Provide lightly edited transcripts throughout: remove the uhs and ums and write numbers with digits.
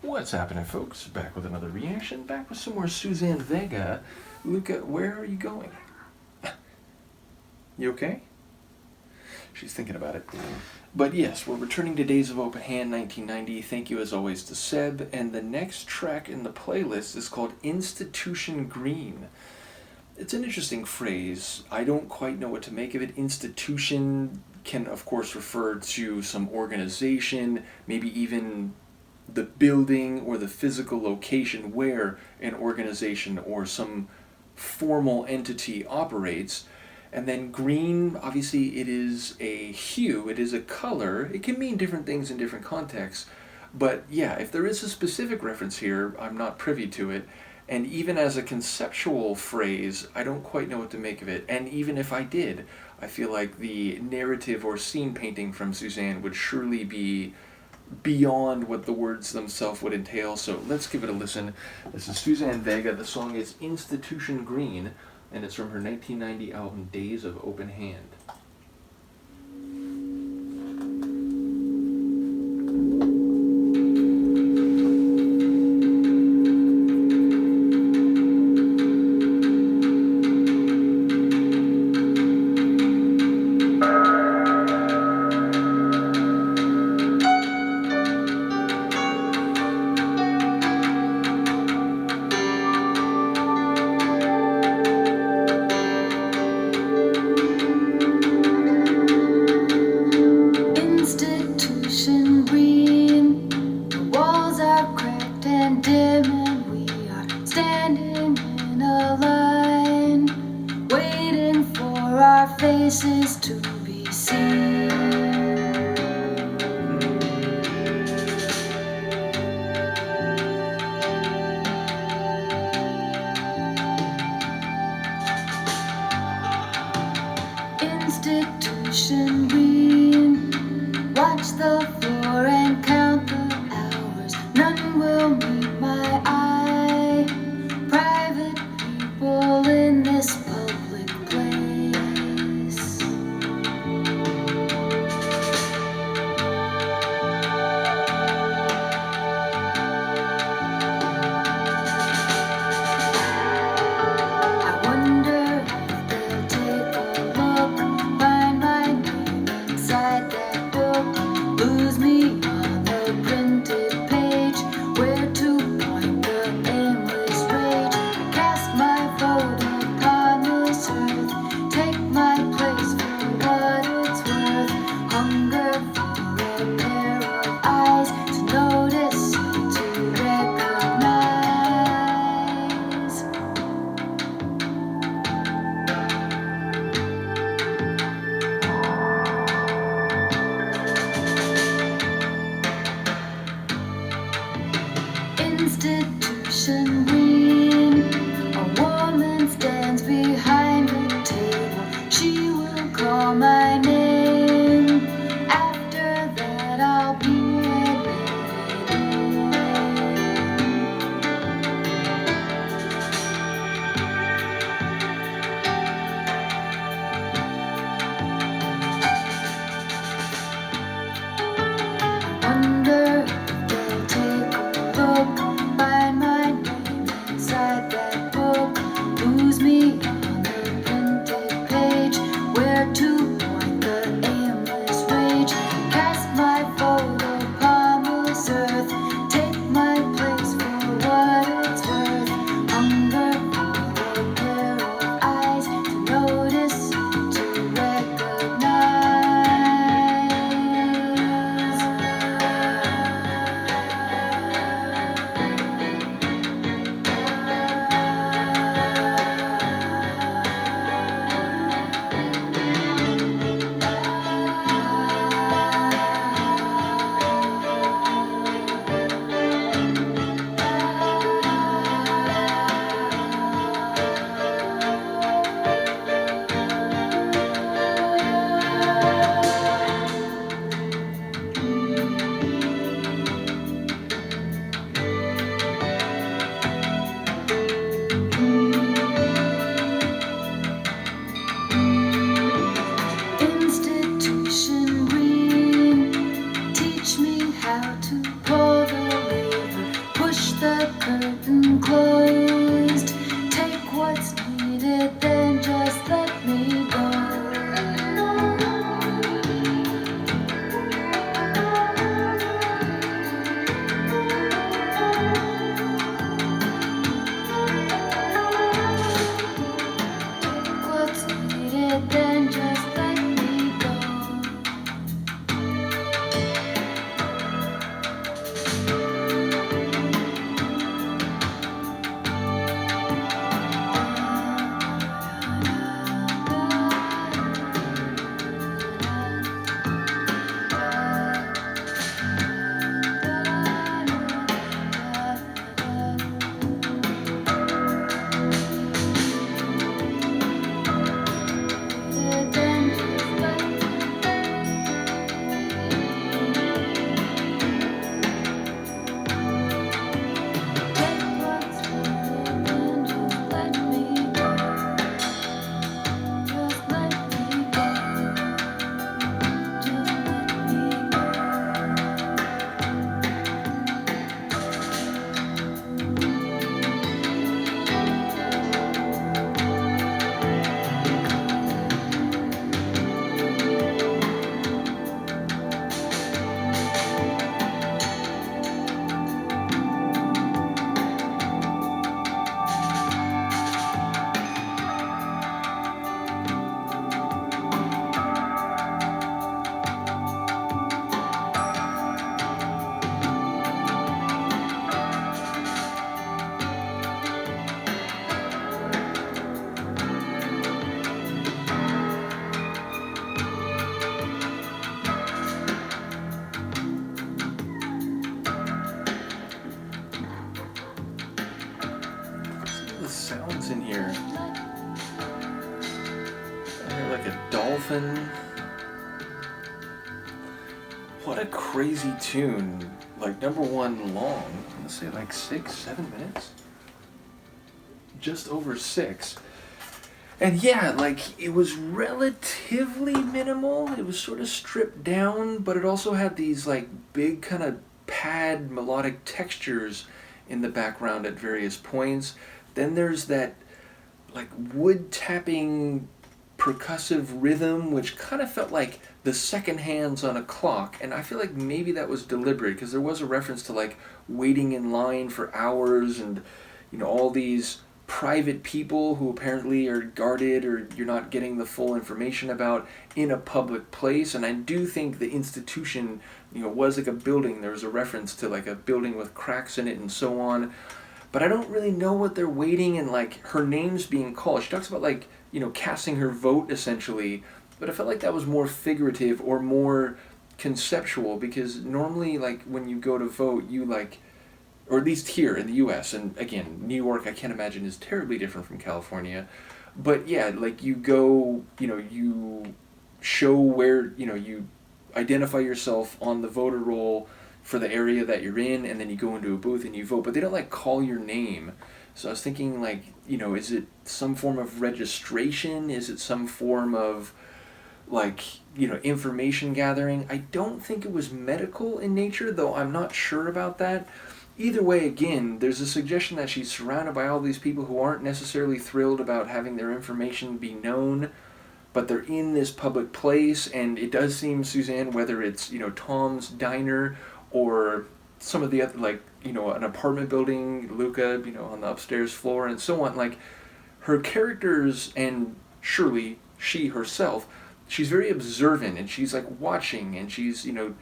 What's happening, folks? Back with another reaction, back with some more Suzanne Vega. Luca, where are you going? You okay? She's thinking about it. But yes, we're returning to Days of Open Hand 1990. Thank you as always to Seb. And the next track in the playlist is called Institution Green. It's an interesting phrase. I don't quite know what to make of it. Institution can, of course, refer to some organization, maybe even the building or the physical location where an organization or some formal entity operates. And then green, obviously it is a hue, it is a color. It can mean different things in different contexts. But yeah, if there is a specific reference here, I'm not privy to it. And even as a conceptual phrase, I don't quite know what to make of it. And even if I did, I feel like the narrative or scene painting from Suzanne would surely be beyond what the words themselves would entail. So let's give it a listen. This is Suzanne Vega. The song is Institution Green, and it's from her 1990 album Days of Open Hand. Faces to be seen. Institution green. Watch the floor and count the hours. None will meet my eye. Private people in this public place. Institution green. A woman stands behind the table. She will call my name. After that, I'll be wonder if they'll take a look. Find my name curtain closed. Take what's needed, then just let me go. Then just let me go. Sounds in here. I hear like a dolphin. What a crazy tune. Like, number one, long. I'm gonna say like 6-7 minutes. Just over 6. And yeah, like, it was relatively minimal. It was sort of stripped down, but it also had these like big kind of pad melodic textures in the background at various points. Then there's that like wood tapping percussive rhythm, which kind of felt like the second hands on a clock, and I feel like maybe that was deliberate because there was a reference to like waiting in line for hours and, you know, all these private people who apparently are guarded or you're not getting the full information about in a public place. And I do think the institution, you know, was like a building. There was a reference to like a building with cracks in it and so on. But I don't really know what they're waiting and like her name's being called. She talks about like, you know, casting her vote essentially, but I felt like that was more figurative or more conceptual, because normally like when you go to vote, you like, or at least here in the US, and again, New York I can't imagine is terribly different from California, but yeah, like you go, you know, you show where, you know, you identify yourself on the voter roll for the area that you're in, and then you go into a booth and you vote, but they don't like call your name. So I was thinking like, you know, is it some form of registration? Is it some form of like, you know, information gathering? I don't think it was medical in nature, though I'm not sure about that. Either way, again, there's a suggestion that she's surrounded by all these people who aren't necessarily thrilled about having their information be known, but they're in this public place, and it does seem, Suzanne, whether it's, you know, Tom's Diner or some of the other, like, you know, an apartment building, Luca, you know, on the upstairs floor and so on, like, her characters, and surely she herself, she's very observant, and she's, like, watching, and she's, you know,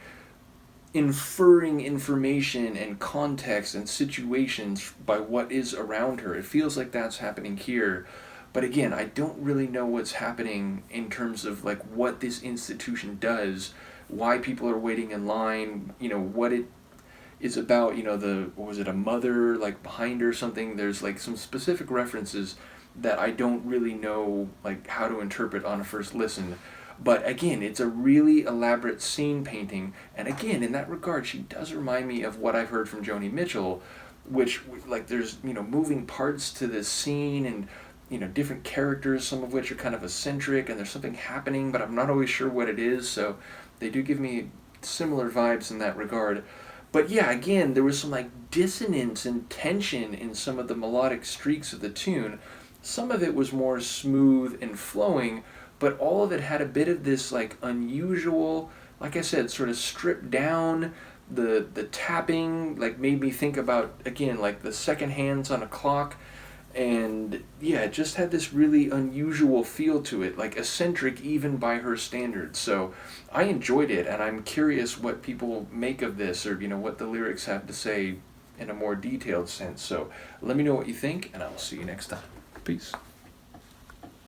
inferring information and context and situations by what is around her. It feels like that's happening here. But again, I don't really know what's happening in terms of like what this institution does, why people are waiting in line, you know, what it is about, you know, what was it, a mother like behind her or something. There's like some specific references that I don't really know like how to interpret on a first listen. But again, it's a really elaborate scene painting, and again, in that regard, she does remind me of what I've heard from Joni Mitchell, which, like, there's, you know, moving parts to this scene, and, you know, different characters, some of which are kind of eccentric, and there's something happening, but I'm not always sure what it is, so they do give me similar vibes in that regard. But yeah, again, there was some like dissonance and tension in some of the melodic streaks of the tune. Some of it was more smooth and flowing, but all of it had a bit of this like unusual, like I said, sort of stripped down. The tapping like made me think about, again, like the second hands on a clock, and yeah, it just had this really unusual feel to it, like eccentric even by her standards. So I enjoyed it, and I'm curious what people make of this, or what the lyrics have to say in a more detailed sense. So let me know what you think, and I'll see you next time. Peace.